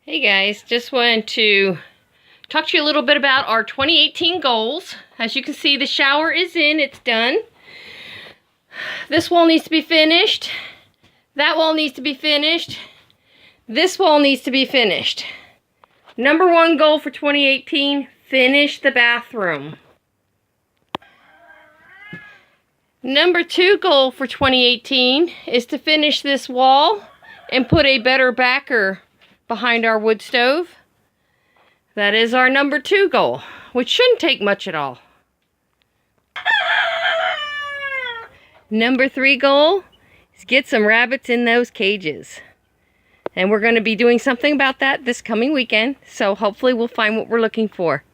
Hey guys, just wanted to talk to you a little bit about our 2018 goals. As you can see, the shower is in, it's done. This wall needs to be finished. That wall needs to be finished. This wall needs to be finished. Number one goal for 2018, finish the bathroom. Number two goal for 2018 is to finish this wall and put a better backer behind our wood stove. That is our number two goal, which shouldn't take much at all. Number three goal is get some rabbits in those cages. And we're going to be doing something about that this coming weekend, so hopefully we'll find what we're looking for.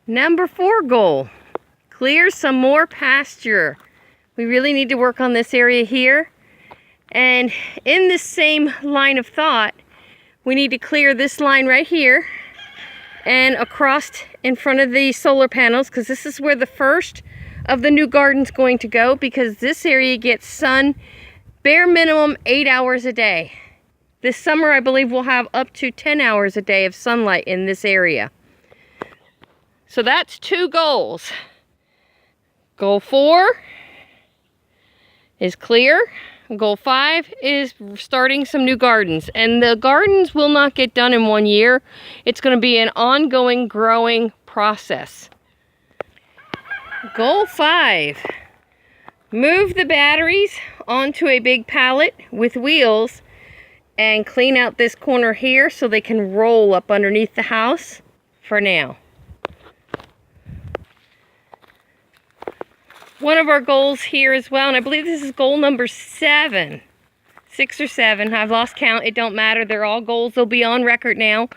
Number four goal, clear some more pasture. We really need to work on this area here. And in this same line of thought, we need to clear this line right here and across in front of the solar panels, because this is where the first of the new garden's going to go, because this area gets sun bare minimum 8 hours a day. This summer, I believe we'll have up to 10 hours a day of sunlight in this area. So that's two goals. Goal 4 is clear. Goal 5 is starting some new gardens, and the gardens will not get done in 1 year. It's going to be an ongoing growing process. Goal 5, move the batteries onto a big pallet with wheels and clean out this corner here so they can roll up underneath the house for now. One of our goals here as well, and I believe this is goal number 7, 6 or 7, I've lost count, it don't matter, they're all goals, they'll be on record now,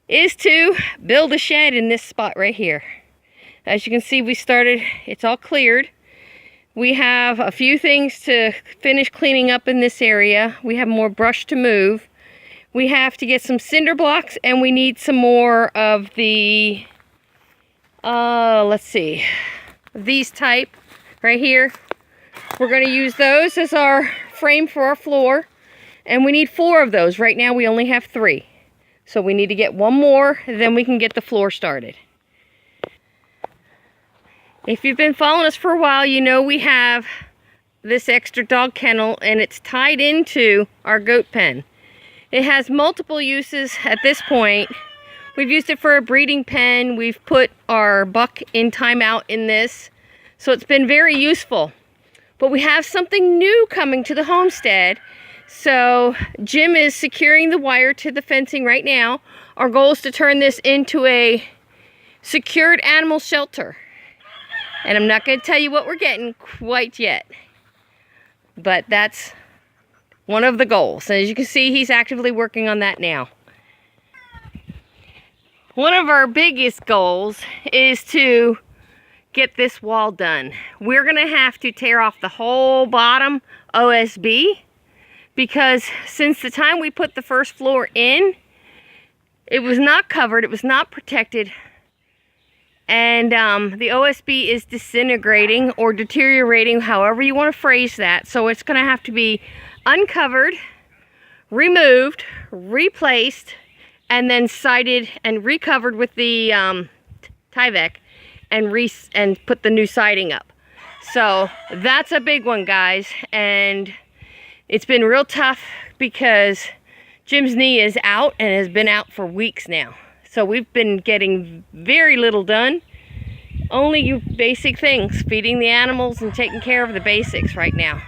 is to build a shed in this spot right here. As you can see, we started, it's all cleared. We have a few things to finish cleaning up in this area. We have more brush to move. We have to get some cinder blocks, and we need some more of the, let's see, these type right here. We're going to use those as our frame for our floor, and we need 4 of those. Right now we only have 3, so we need to get 1 more, then we can get the floor started. If you've been following us for a while, you know we have this extra dog kennel, and it's tied into our goat pen. It has multiple uses at this point. We've used it for a breeding pen. We've put our buck in timeout in this. So it's been very useful. But we have something new coming to the homestead. So Jim is securing the wire to the fencing right now. Our goal is to turn this into a secured animal shelter. And I'm not going to tell you what we're getting quite yet. But that's one of the goals. And as you can see, he's actively working on that now. One of our biggest goals is to get this wall done. We're going to have to tear off the whole bottom OSB, because since the time we put the first floor in, it was not covered, it was not protected, and the OSB is disintegrating or deteriorating, however you want to phrase that. So it's going to have to be uncovered, removed, replaced, and then sided and recovered with the Tyvek and put the new siding up. So that's a big one, guys, and it's been real tough because Jim's knee is out and has been out for weeks now. So we've been getting very little done. Only you basic things, feeding the animals and taking care of the basics right now.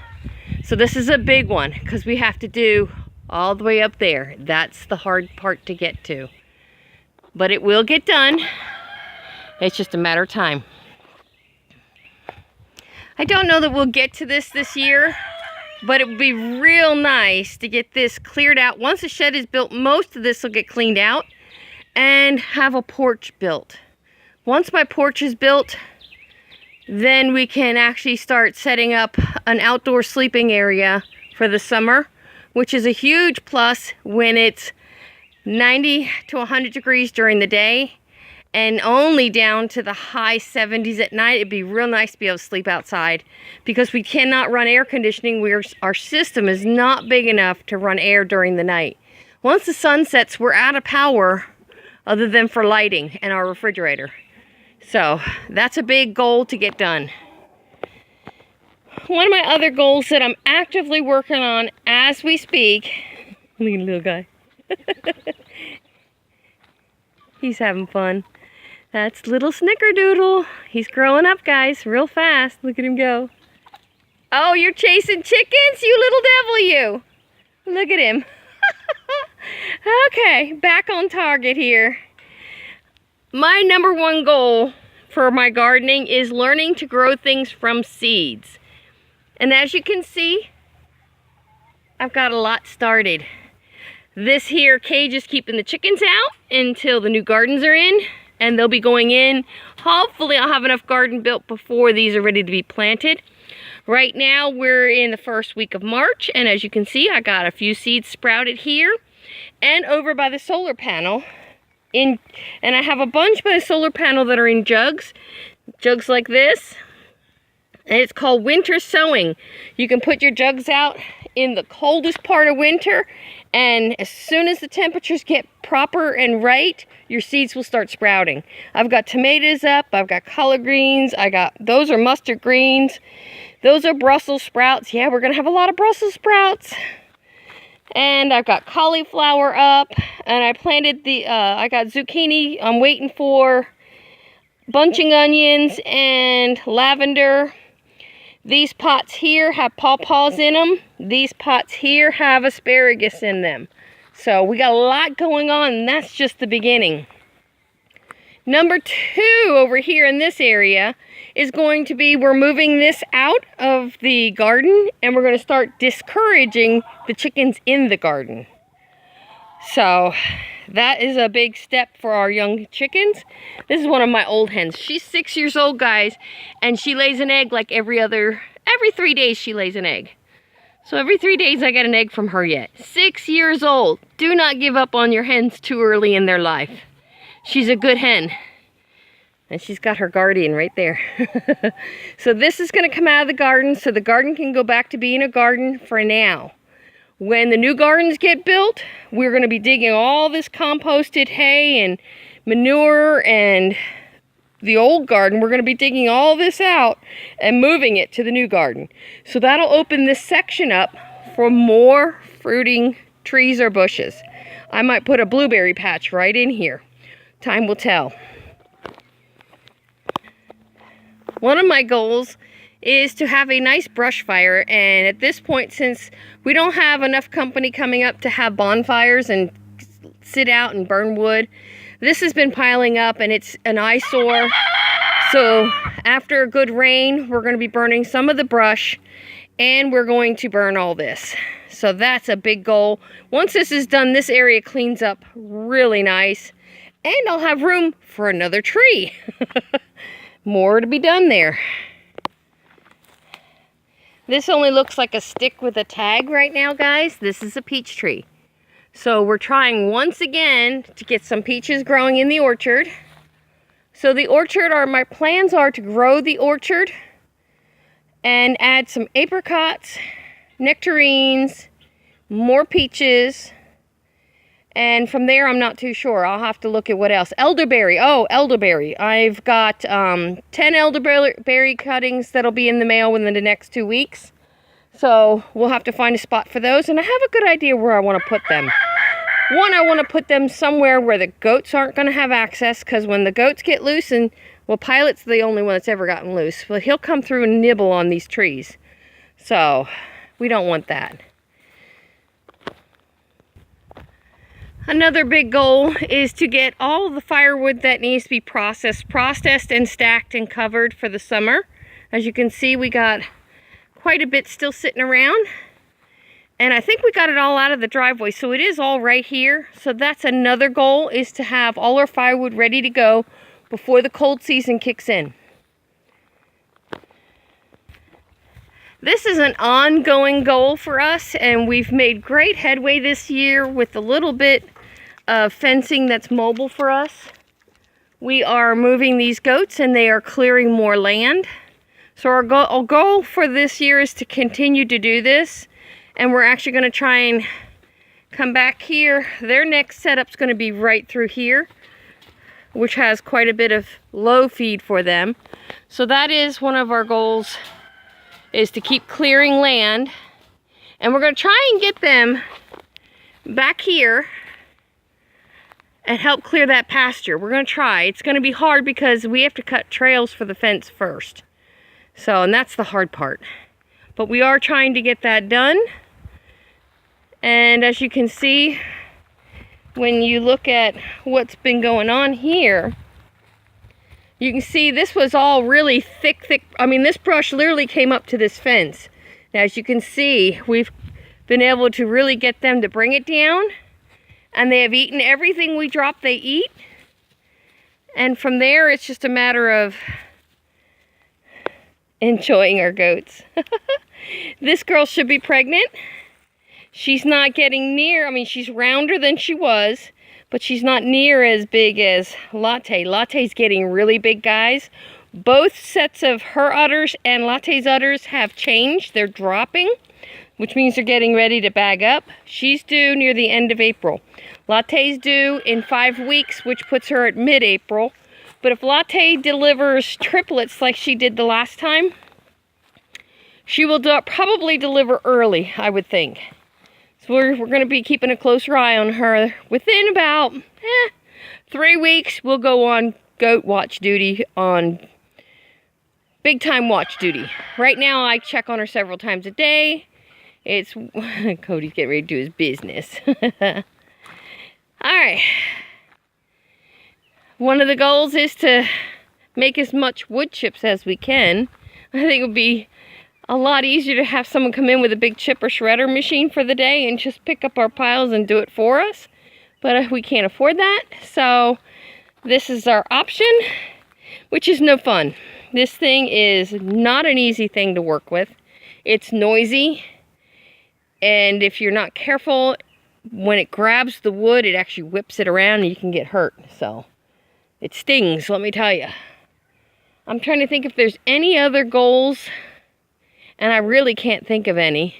So this is a big one because we have to do all the way up there. That's the hard part to get to. But it will get done. It's just a matter of time. I don't know that we'll get to this year, but it would be real nice to get this cleared out. Once the shed is built, most of this will get cleaned out and have a porch built. Once my porch is built, then we can actually start setting up an outdoor sleeping area for the summer, which is a huge plus when it's 90 to 100 degrees during the day and only down to the high 70s at night. It'd be real nice to be able to sleep outside because we cannot run air conditioning. Our system is not big enough to run air during the night. Once the sun sets, we're out of power other than for lighting and our refrigerator. So that's a big goal to get done. One of my other goals that I'm actively working on as we speak, look at the little guy. He's having fun. That's little Snickerdoodle. He's growing up, guys, real fast. Look at him go. Oh, you're chasing chickens, you little devil, you. Look at him. Okay, back on target here. My number one goal for my gardening is learning to grow things from seeds. And as you can see, I've got a lot started. This here cage is keeping the chickens out until the new gardens are in, and they'll be going in. Hopefully I'll have enough garden built before these are ready to be planted. Right now we're in the first week of March, and as you can see, I got a few seeds sprouted here and over by the solar panel. And I have a bunch by the solar panel that are in jugs like this. And it's called winter sowing. You can put your jugs out in the coldest part of winter, and as soon as the temperatures get proper and right, your seeds will start sprouting. I've got tomatoes up, I've got collard greens, those are mustard greens, those are Brussels sprouts. Yeah, we're gonna have a lot of Brussels sprouts. And I've got cauliflower up, and I planted I got zucchini I'm waiting for, bunching onions and lavender. These pots here have pawpaws in them. These pots here have asparagus in them. So we got a lot going on, and that's just the beginning. Number 2 over here in this area is going to be, we're moving this out of the garden, and we're going to start discouraging the chickens in the garden. So that is a big step for our young chickens. This is one of my old hens. She's 6 years old, guys, and she lays an egg like every 3 days she lays an egg. So every 3 days I get an egg from her yet. 6 years old. Do not give up on your hens too early in their life. She's a good hen. And she's got her guardian right there. So this is going to come out of the garden, so the garden can go back to being a garden for now. When the new gardens get built, we're going to be digging all this composted hay and manure, and the old garden, we're going to be digging all this out and moving it to the new garden. So that'll open this section up for more fruiting trees or bushes. I might put a blueberry patch right in here. Time will tell. One of my goals is to have a nice brush fire, and at this point, since we don't have enough company coming up to have bonfires and sit out and burn wood, this has been piling up and it's an eyesore. So after a good rain, we're going to be burning some of the brush, and we're going to burn all this. So that's a big goal. Once this is done, this area cleans up really nice, and I'll have room for another tree. More to be done there. This only looks like a stick with a tag right now, guys. This is a peach tree. So we're trying once again to get some peaches growing in the orchard. So the orchard, my plans are to grow the orchard and add some apricots, nectarines, more peaches, and from there I'm not too sure. I'll have to look at what else. Elderberry. Oh, elderberry. I've got 10 elderberry cuttings that'll be in the mail within the next 2 weeks. So we'll have to find a spot for those, and I have a good idea where I want to put them. One, I want to put them somewhere where the goats aren't going to have access, because when the goats get loose, and well, Pilot's the only one that's ever gotten loose, but he'll come through and nibble on these trees. So we don't want that. Another big goal is to get all the firewood that needs to be processed and stacked and covered for the summer. As you can see, we got quite a bit still sitting around, and I think we got it all out of the driveway, so it is all right here. So that's another goal, is to have all our firewood ready to go before the cold season kicks in. This is an ongoing goal for us, and we've made great headway this year with a little bit of fencing that's mobile for us. we are moving these goats and they are clearing more land. So our goal for this year is to continue to do this. And we're actually going to try and come back here. Their next setup's going to be right through here, which has quite a bit of low feed for them. So that is one of our goals, is to keep clearing land. And we're going to try and get them back here and help clear that pasture. We're going to try. It's going to be hard because we have to cut trails for the fence first. So, and that's the hard part. But we are trying to get that done. And as you can see, when you look at what's been going on here, you can see this was all really thick. I mean, this brush literally came up to this fence. Now, as you can see, we've been able to really get them to bring it down. And they have eaten everything we drop, they eat. And from there, it's just a matter of enjoying our goats. This girl should be pregnant. She's not getting near, I mean, she's rounder than she was, but she's not near as big as Latte. Latte's getting really big, guys. Both sets of her udders and Latte's udders have changed. They're dropping, which means they're getting ready to bag up. She's due near the end of April. Latte's due in 5 weeks, which puts her at mid-April. But if Latte delivers triplets like she did the last time, she will probably deliver early, I would think. So we're going to be keeping a closer eye on her. Within about 3 weeks, we'll go on goat watch duty, on big time watch duty. Right now, I check on her several times a day. It's Cody's getting ready to do his business. Alright. One of the goals is to make as much wood chips as we can. I think it would be a lot easier to have someone come in with a big chipper shredder machine for the day and just pick up our piles and do it for us. But we can't afford that. So this is our option, which is no fun. This thing is not an easy thing to work with. It's noisy. And if you're not careful, when it grabs the wood, it actually whips it around and you can get hurt. So it stings, let me tell you. I'm trying to think if there's any other goals, and I really can't think of any.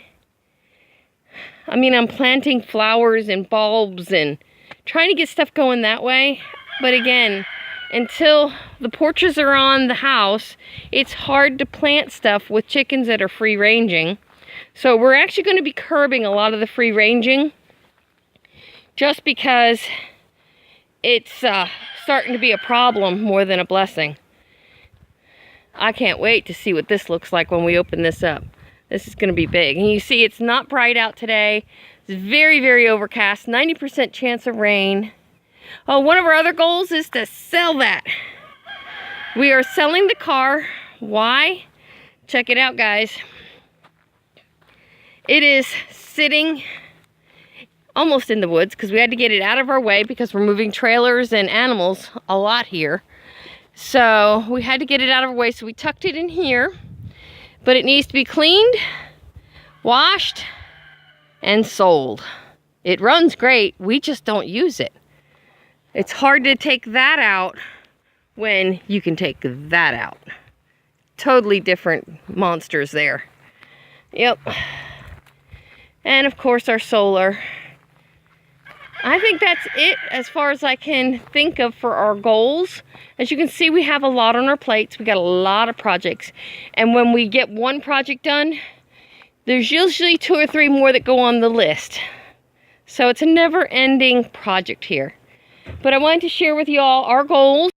I mean, I'm planting flowers and bulbs and trying to get stuff going that way. But again, until the porches are on the house, it's hard to plant stuff with chickens that are free ranging. So we're actually going to be curbing a lot of the free ranging, just because it's starting to be a problem more than a blessing. I can't wait to see what this looks like when we open this up. This is going to be big. And you see it's not bright out today. It's very, very overcast. 90% chance of rain. Oh, one of our other goals is to sell that. We are selling the car. Why? Check it out, guys. It is sitting almost in the woods because we had to get it out of our way because we're moving trailers and animals a lot here. So we had to get it out of our way, so we tucked it in here. But it needs to be cleaned, washed, and sold. It runs great, we just don't use it. It's hard to take that out when you can take that out. Totally different monsters there. Yep. And of course our solar. I think that's it as far as I can think of for our goals. As you can see, we have a lot on our plates. We got a lot of projects. And when we get one project done, there's usually 2 or 3 more that go on the list. So it's a never-ending project here. But I wanted to share with you all our goals.